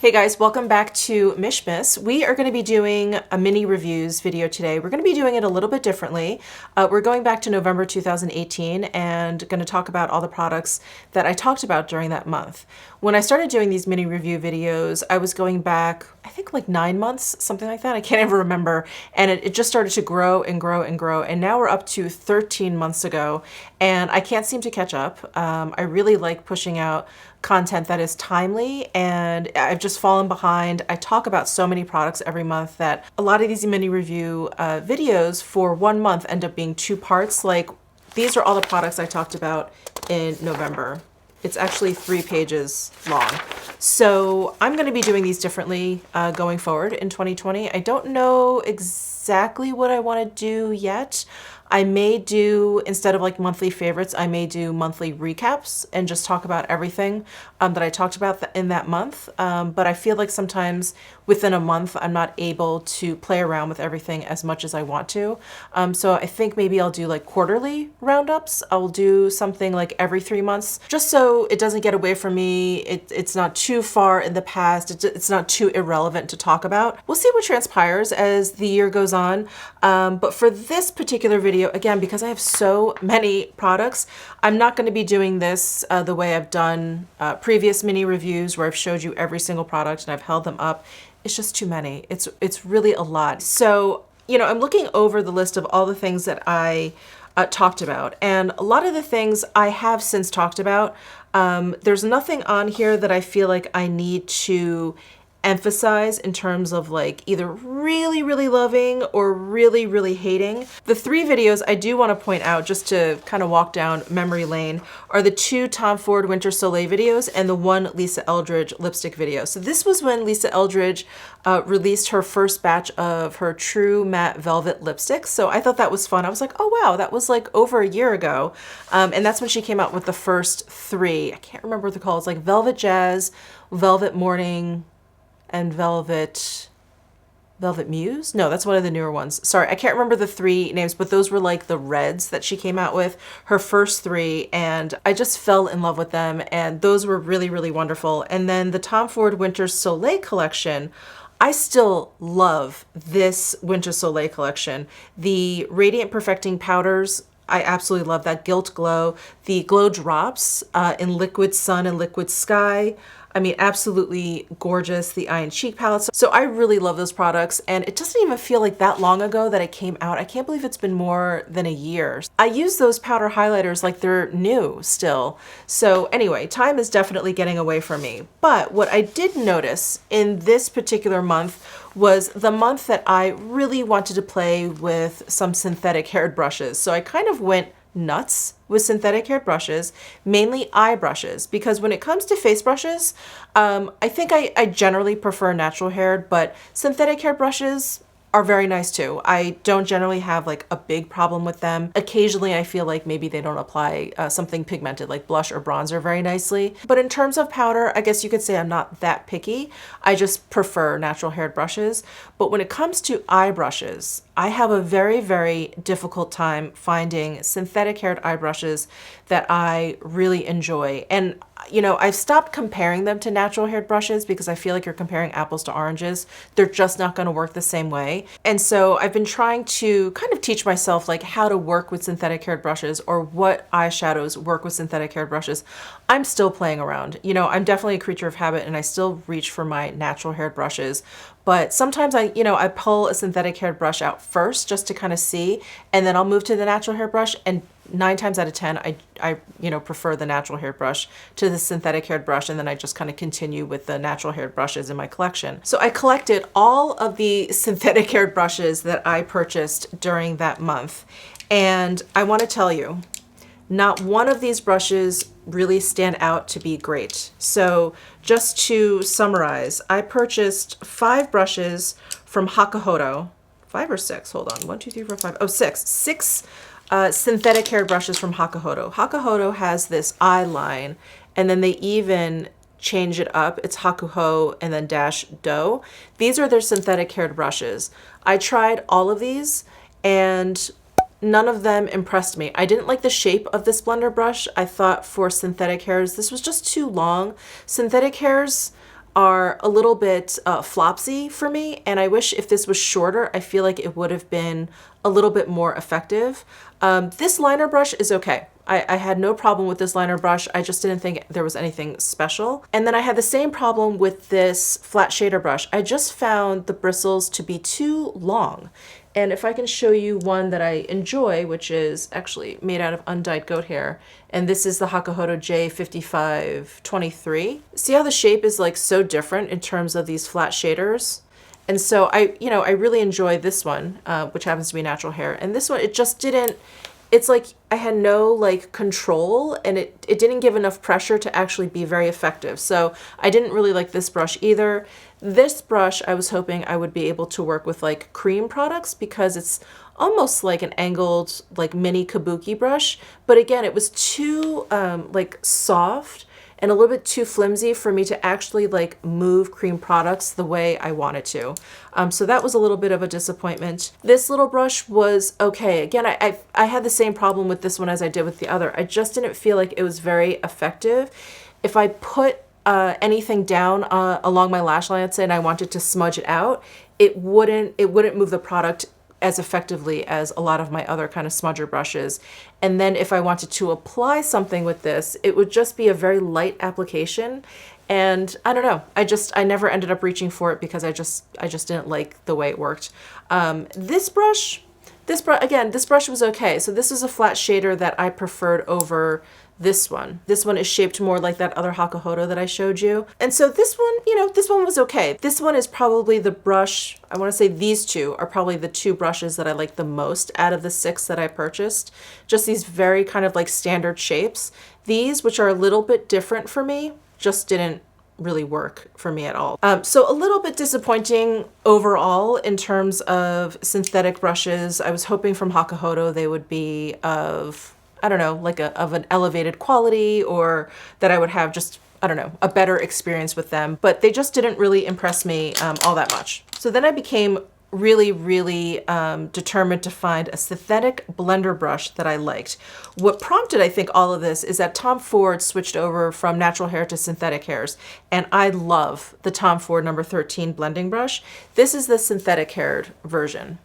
Hey guys, welcome back to Mishmiss. We are going to be doing a mini reviews video today. We're going to be doing it a little bit differently. We're going back to November 2018 and going to talk about all the products that I talked about during that month. When I started doing these mini review videos, I was going back, I think like 9 months, something like that. I can't even remember. And it just started to grow and grow and grow. And now we're up to 13 months ago and I can't seem to catch up. I really like pushing out content that is timely, and I've just fallen behind. I talk about so many products every month that a lot of these mini review videos for 1 month end up being 2 parts. Like, these are all the products I talked about in November. It's actually 3 pages long. So I'm going to be doing these differently going forward in 2020. I don't know exactly what I want to do yet. I may do, instead of like monthly favorites, I may do monthly recaps and just talk about everything that I talked about in that month. But I feel like sometimes within a month, I'm not able to play around with everything as much as I want to. So I think maybe I'll do like quarterly roundups. I'll do something like every 3 months, just so it doesn't get away from me. It's not too far in the past. It's not too irrelevant to talk about. We'll see what transpires as the year goes on. But for this particular video, again, because I have so many products, I'm not going to be doing this the way I've done previous mini reviews where I've showed you every single product and I've held them up. It's just too many. It's really a lot. So, you know, I'm looking over the list of all the things that I talked about, and a lot of the things I have since talked about. There's nothing on here that I feel like I need to emphasize in terms of like either really, really loving or really, really hating. The 3 videos I do want to point out, just to kind of walk down memory lane, are the 2 Tom Ford Winter Soleil videos and the 1 Lisa Eldridge lipstick video. So this was when Lisa Eldridge released her first batch of her True Matte Velvet lipsticks. So I thought that was fun. I was like, oh wow, that was like over a year ago. And that's when she came out with the first 3. I can't remember what they're called. It's like Velvet Jazz, Velvet Morning, and Velvet Muse? No, that's one of the newer ones. Sorry, I can't remember the 3 names, but those were like the reds that she came out with, her first 3, and I just fell in love with them, and those were really, really wonderful. And then the Tom Ford Winter Soleil collection, I still love this Winter Soleil collection. The Radiant Perfecting Powders, I absolutely love that. Gilt Glow, the Glow Drops in Liquid Sun and Liquid Sky. I mean, absolutely gorgeous. The Eye and Cheek palettes. So I really love those products, and it doesn't even feel like that long ago that it came out. I can't believe it's been more than a year. I use those powder highlighters like they're new still. So anyway, time is definitely getting away from me. But what I did notice in this particular month was the month that I really wanted to play with some synthetic haired brushes. So I kind of went nuts with synthetic haired brushes, mainly eye brushes, because when it comes to face brushes, I think I generally prefer natural haired, but synthetic haired brushes are very nice too. I don't generally have like a big problem with them. Occasionally I feel like maybe they don't apply something pigmented like blush or bronzer very nicely. But in terms of powder, I guess you could say I'm not that picky. I just prefer natural haired brushes. But when it comes to eye brushes, I have a very, very difficult time finding synthetic haired eye brushes that I really enjoy. And you know, I've stopped comparing them to natural haired brushes because I feel like you're comparing apples to oranges. They're just not going to work the same way. And so I've been trying to kind of teach myself like how to work with synthetic haired brushes or what eyeshadows work with synthetic haired brushes. I'm still playing around. You know, I'm definitely a creature of habit and I still reach for my natural haired brushes. But sometimes I pull a synthetic haired brush out first just to kind of see, and then I'll move to the natural hair brush, and 9 times out of 10, I prefer the natural haired brush to the synthetic haired brush, and then I just kind of continue with the natural haired brushes in my collection. So I collected all of the synthetic haired brushes that I purchased during that month, and I want to tell you, not one of these brushes really stand out to be great. So just to summarize, I purchased 5 brushes from Hakuhodo. 5 or 6? Hold on. 1, 2, 3, 4, 5. Oh, 6. 6 synthetic hair brushes from Hakuhodo. Hakuhodo has this eye line, and then they even change it up. It's Hakuho and then dash do. These are their synthetic haired brushes. I tried all of these, and none of them impressed me. I didn't like the shape of this blender brush. I thought for synthetic hairs, this was just too long. Synthetic hairs, are a little bit flopsy for me, and I wish if this was shorter, I feel like it would have been a little bit more effective. This liner brush is okay. I had no problem with this liner brush. I just didn't think there was anything special. And then I had the same problem with this flat shader brush. I just found the bristles to be too long. And if I can show you one that I enjoy, which is actually made out of undyed goat hair, and this is the Hakuhodo J5523. See how the shape is like so different in terms of these flat shaders? And so I really enjoy this one, which happens to be natural hair. And this one, it just didn't, it's like I had no like control, and it didn't give enough pressure to actually be very effective. So I didn't really like this brush either. This brush, I was hoping I would be able to work with like cream products because it's almost like an angled like mini kabuki brush. But again, it was too like soft and a little bit too flimsy for me to actually like move cream products the way I wanted to. So that was a little bit of a disappointment. This little brush was okay. Again, I had the same problem with this one as I did with the other. I just didn't feel like it was very effective. If I put anything down along my lash line, let's say, and I wanted to smudge it out, it wouldn't move the product as effectively as a lot of my other kind of smudger brushes. And then if I wanted to apply something with this, it would just be a very light application. And I don't know, I never ended up reaching for it because I just didn't like the way it worked. This brush was okay. So this is a flat shader that I preferred over this one. This one is shaped more like that other Hakuhodo that I showed you. And so this one, this one was okay. This one is probably the brush, I want to say these two are probably the two brushes that I like the most out of the 6 that I purchased. Just these very kind of like standard shapes. These, which are a little bit different for me, just didn't really work for me at all. So a little bit disappointing overall in terms of synthetic brushes. I was hoping from Hakuhodo they would be of, I don't know, like of an elevated quality, or that I would have just, I don't know, a better experience with them, but they just didn't really impress me all that much. So then I became really, really determined to find a synthetic blender brush that I liked. What prompted, I think, all of this is that Tom Ford switched over from natural hair to synthetic hairs, and I love the Tom Ford number 13 blending brush. This is the synthetic haired version.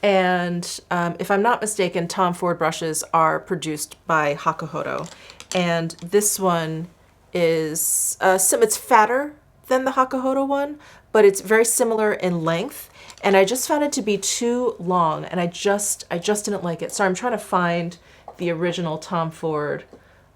And if I'm not mistaken, Tom Ford brushes are produced by Hakuhodo. And this one is, it's fatter than the Hakuhodo one, but it's very similar in length. And I just found it to be too long, and I just didn't like it. So I'm trying to find the original Tom Ford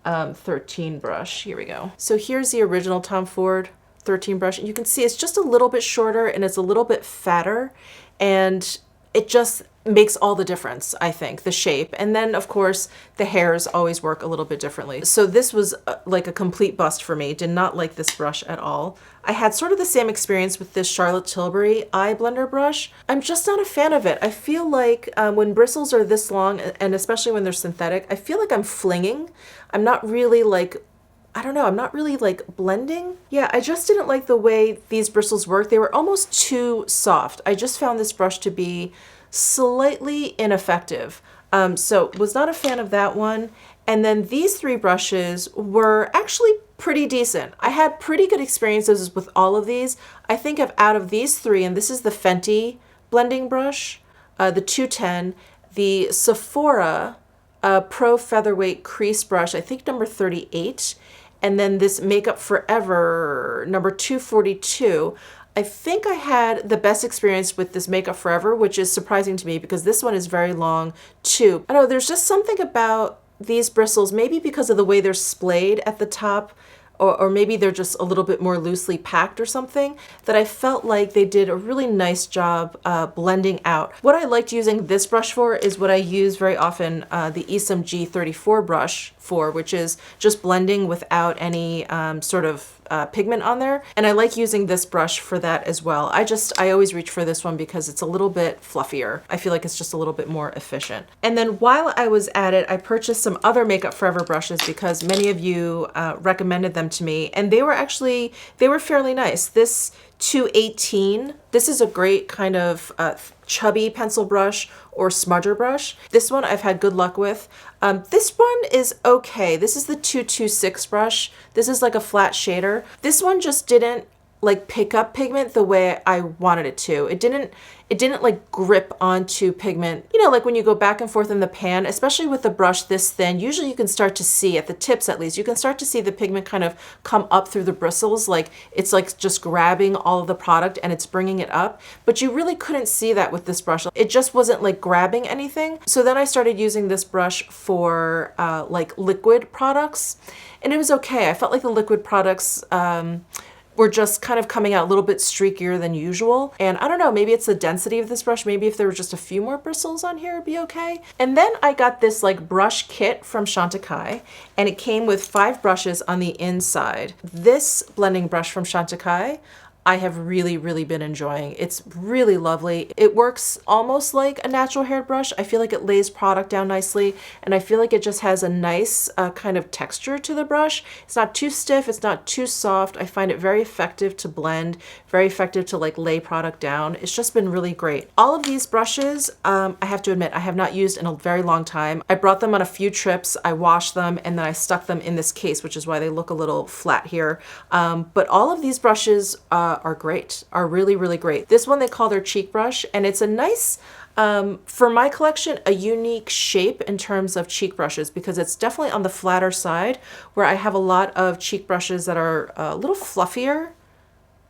13 brush. Here we go. So here's the original Tom Ford 13 brush. And you can see it's just a little bit shorter and it's a little bit fatter, and it just makes all the difference, I think, the shape. And then of course the hairs always work a little bit differently. So this was like a complete bust for me. Did not like this brush at all. I had sort of the same experience with this Charlotte Tilbury eye blender brush. I'm just not a fan of it. I feel like when bristles are this long, and especially when they're synthetic, I feel like I'm flinging. I'm not really like, I don't know, I'm not really like blending. Yeah, I just didn't like the way these bristles work. They were almost too soft. I just found this brush to be slightly ineffective. So was not a fan of that one. And then these 3 brushes were actually pretty decent. I had pretty good experiences with all of these. I think out of these 3, and this is the Fenty blending brush, the 210, the Sephora Pro Featherweight Crease Brush, I think number 38, and then this Makeup Forever number 242. I think I had the best experience with this Makeup Forever, which is surprising to me because this one is very long too. I don't know, there's just something about these bristles, maybe because of the way they're splayed at the top, or maybe they're just a little bit more loosely packed or something, that I felt like they did a really nice job blending out. What I liked using this brush for is what I use very often, the Isom G34 brush for, which is just blending without any sort of pigment on there. And I like using this brush for that as well. I always reach for this one because it's a little bit fluffier. I feel like it's just a little bit more efficient. And then while I was at it, I purchased some other Makeup Forever brushes because many of you recommended them to me, and they were fairly nice. This 218, this is a great kind of chubby pencil brush, or smudger brush. This one I've had good luck with. This one is okay. This is the 226 brush. This is like a flat shader. This one just didn't like pick up pigment the way I wanted it to. It didn't like grip onto pigment. You know, like when you go back and forth in the pan, especially with the brush this thin, usually you can start to see, at the tips at least, you can start to see the pigment kind of come up through the bristles. Like it's like just grabbing all of the product and it's bringing it up. But you really couldn't see that with this brush. It just wasn't like grabbing anything. So then I started using this brush for like liquid products, and it was okay. I felt like the liquid products, were just kind of coming out a little bit streakier than usual. And I don't know, maybe it's the density of this brush. Maybe if there were just a few more bristles on here, it'd be okay. And then I got this like brush kit from Pkwy, and it came with 5 brushes on the inside. This blending brush from Pkwy, I have really, really been enjoying. It's really lovely. It works almost like a natural hair brush. I feel like it lays product down nicely, and I feel like it just has a nice kind of texture to the brush. It's not too stiff, it's not too soft. I find it very effective to blend, very effective to like lay product down. It's just been really great. All of these brushes, I have to admit, I have not used in a very long time. I brought them on a few trips, I washed them, and then I stuck them in this case, which is why they look a little flat here. But all of these brushes are great, are really, really great. This one they call their cheek brush, and it's a nice, for my collection, a unique shape in terms of cheek brushes, because it's definitely on the flatter side, where I have a lot of cheek brushes that are a little fluffier,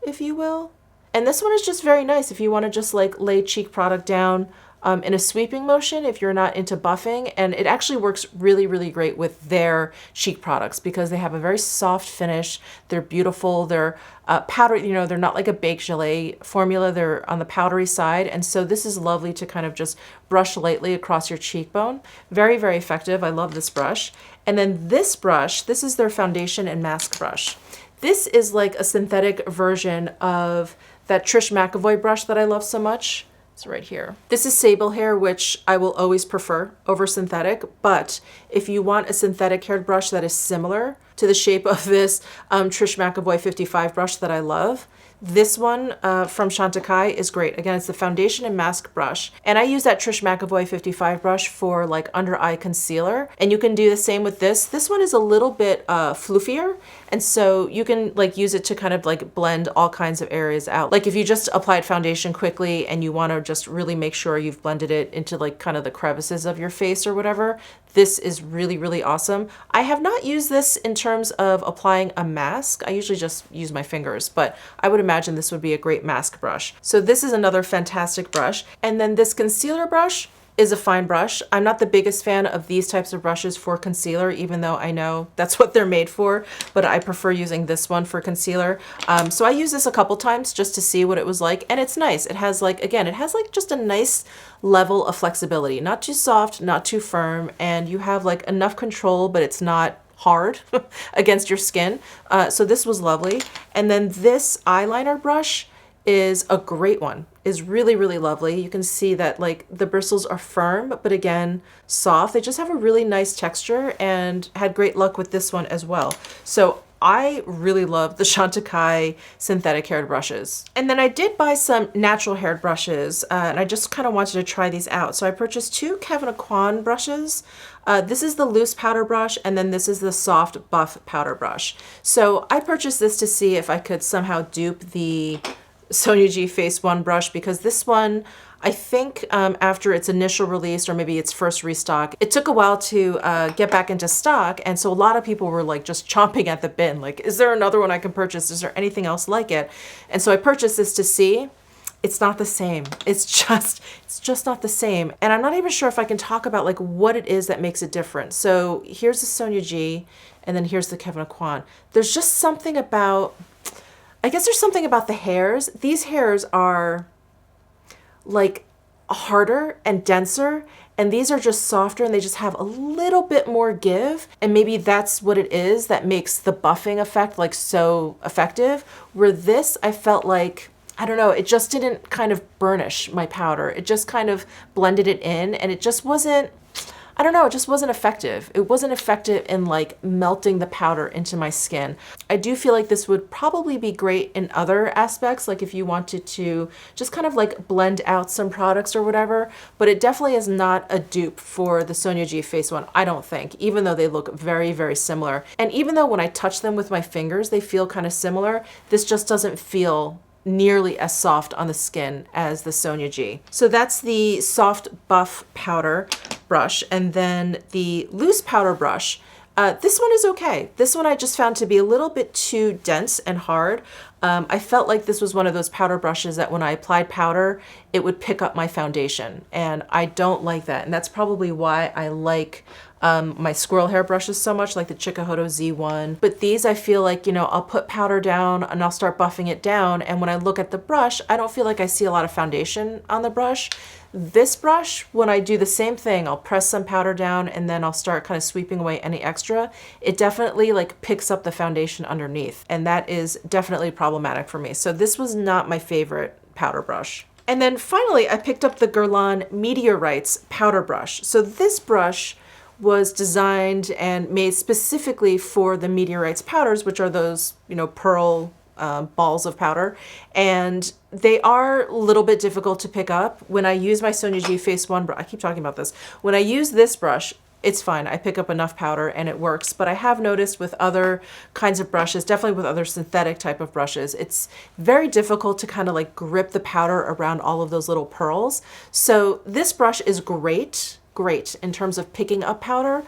if you will. And this one is just very nice if you want to just like lay cheek product down in a sweeping motion if you're not into buffing. And it actually works really, really great with their cheek products because they have a very soft finish. They're beautiful. They're powdery, you know, they're not like a baked gelée formula. They're on the powdery side. And so this is lovely to kind of just brush lightly across your cheekbone. Very, very effective. I love this brush. And then this brush, this is their foundation and mask brush. This is like a synthetic version of that Trish McEvoy brush that I love so much. It's right here. This is sable hair, which I will always prefer over synthetic, but if you want a synthetic haired brush that is similar to the shape of this Trish McEvoy 55 brush that I love, this one from Pkwy is great. Again, it's the foundation and mask brush. And I use that Trish McEvoy 55 brush for like under eye concealer. And you can do the same with this. This one is a little bit floofier. And so you can like use it to kind of like blend all kinds of areas out. Like if you just applied foundation quickly and you want to just really make sure you've blended it into like kind of the crevices of your face or whatever, this is really, really awesome. I have not used this in terms of applying a mask. I usually just use my fingers, but I would imagine this would be a great mask brush. So this is another fantastic brush. And then this concealer brush is a fine brush. I'm not the biggest fan of these types of brushes for concealer, even though I know that's what they're made for, but I prefer using this one for concealer. So I used this a couple times just to see what it was like, and it's nice. It has like, again, it has like just a nice level of flexibility, not too soft, not too firm, and you have like enough control, but it's not hard against your skin. So this was lovely. And then this eyeliner brush is a great one, is really, really lovely. You can see that like the bristles are firm, but again, soft. They just have a really nice texture and had great luck with this one as well. So I really love the Pkwy synthetic haired brushes. And then I did buy some natural haired brushes and I just kind of wanted to try these out. So I purchased 2 Pkwy brushes. This is the loose powder brush, and then this is the soft buff powder brush. So I purchased this to see if I could somehow dupe the Sonia G Face 1 brush, because this one, I think after its initial release or maybe its first restock, it took a while to get back into stock. And so a lot of people were like just chomping at the bin, like, is there another one I can purchase? Is there anything else like it? And so I purchased this to see. It's not the same. It's just not the same. And I'm not even sure if I can talk about like what it is that makes it different. So here's the Sonia G, and then here's the Pkwy. There's just something about, I guess there's something about the hairs. These hairs are like harder and denser, and these are just softer and they just have a little bit more give. And maybe that's what it is that makes the buffing effect like so effective. Where this, I felt like, I don't know, it just didn't kind of burnish my powder. It just kind of blended it in, and it just wasn't, I don't know, it just wasn't effective. It wasn't effective in like melting the powder into my skin. I do feel like this would probably be great in other aspects, like if you wanted to just kind of like blend out some products or whatever, but it definitely is not a dupe for the Sonia G Face One, I don't think, even though they look very, very similar. And even though when I touch them with my fingers, they feel kind of similar, this just doesn't feel nearly as soft on the skin as the Sonia G. So that's the soft buff powder brush, and then the loose powder brush. This one is okay. This one I just found to be a little bit too dense and hard. I felt like this was one of those powder brushes that when I applied powder, it would pick up my foundation, and I don't like that. And that's probably why I like my squirrel hair brushes so much, like the Chikuhodo Z1. But these, I feel like, you know, I'll put powder down and I'll start buffing it down. And when I look at the brush, I don't feel like I see a lot of foundation on the brush. This brush, when I do the same thing, I'll press some powder down and then I'll start kind of sweeping away any extra. It definitely like picks up the foundation underneath. And that is definitely problematic for me. So this was not my favorite powder brush. And then finally, I picked up the Guerlain Meteorites powder brush. So this brush was designed and made specifically for the Meteorites powders, which are those, you know, pearl balls of powder. And they are a little bit difficult to pick up. When I use my Sonia G Face One, I keep talking about this. When I use this brush, it's fine. I pick up enough powder and it works. But I have noticed with other kinds of brushes, definitely with other synthetic type of brushes, it's very difficult to kind of like grip the powder around all of those little pearls. So this brush is great in terms of picking up powder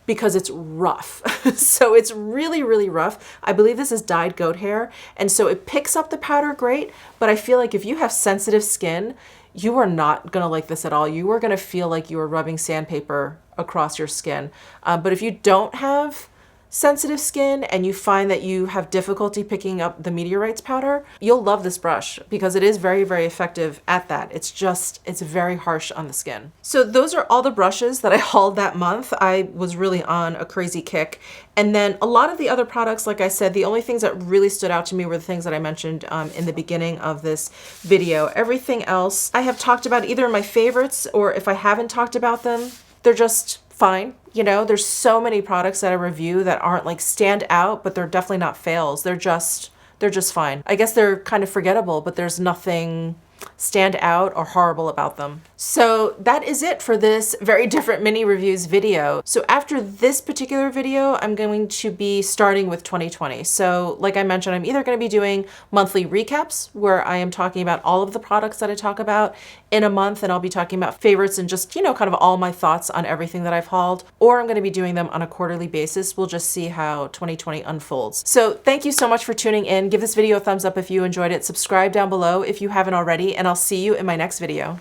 because it's rough. So it's really, really rough. I believe this is dyed goat hair. And so it picks up the powder great, but I feel like if you have sensitive skin, you are not gonna like this at all. You are gonna feel like you are rubbing sandpaper across your skin. But if you don't have sensitive skin and you find that you have difficulty picking up the Meteorites powder, you'll love this brush because it is very, very effective at that. It's very harsh on the skin. So those are all the brushes that I hauled that month. I was really on a crazy kick. And then a lot of the other products, like I said, the only things that really stood out to me were the things that I mentioned in the beginning of this video. Everything else I have talked about either in my favorites, or if I haven't talked about them, they're just fine. You know, there's so many products that I review that aren't like stand out, but they're definitely not fails. They're just fine. I guess they're kind of forgettable, but there's nothing stand out or horrible about them. So that is it for this very different mini reviews video. So after this particular video, I'm going to be starting with 2020. So like I mentioned, I'm either going to be doing monthly recaps where I am talking about all of the products that I talk about in a month, and I'll be talking about favorites and just, you know, kind of all my thoughts on everything that I've hauled, or I'm going to be doing them on a quarterly basis. We'll just see how 2020 unfolds. So thank you so much for tuning in. Give this video a thumbs up if you enjoyed it. Subscribe down below if you haven't already, and I'll see you in my next video.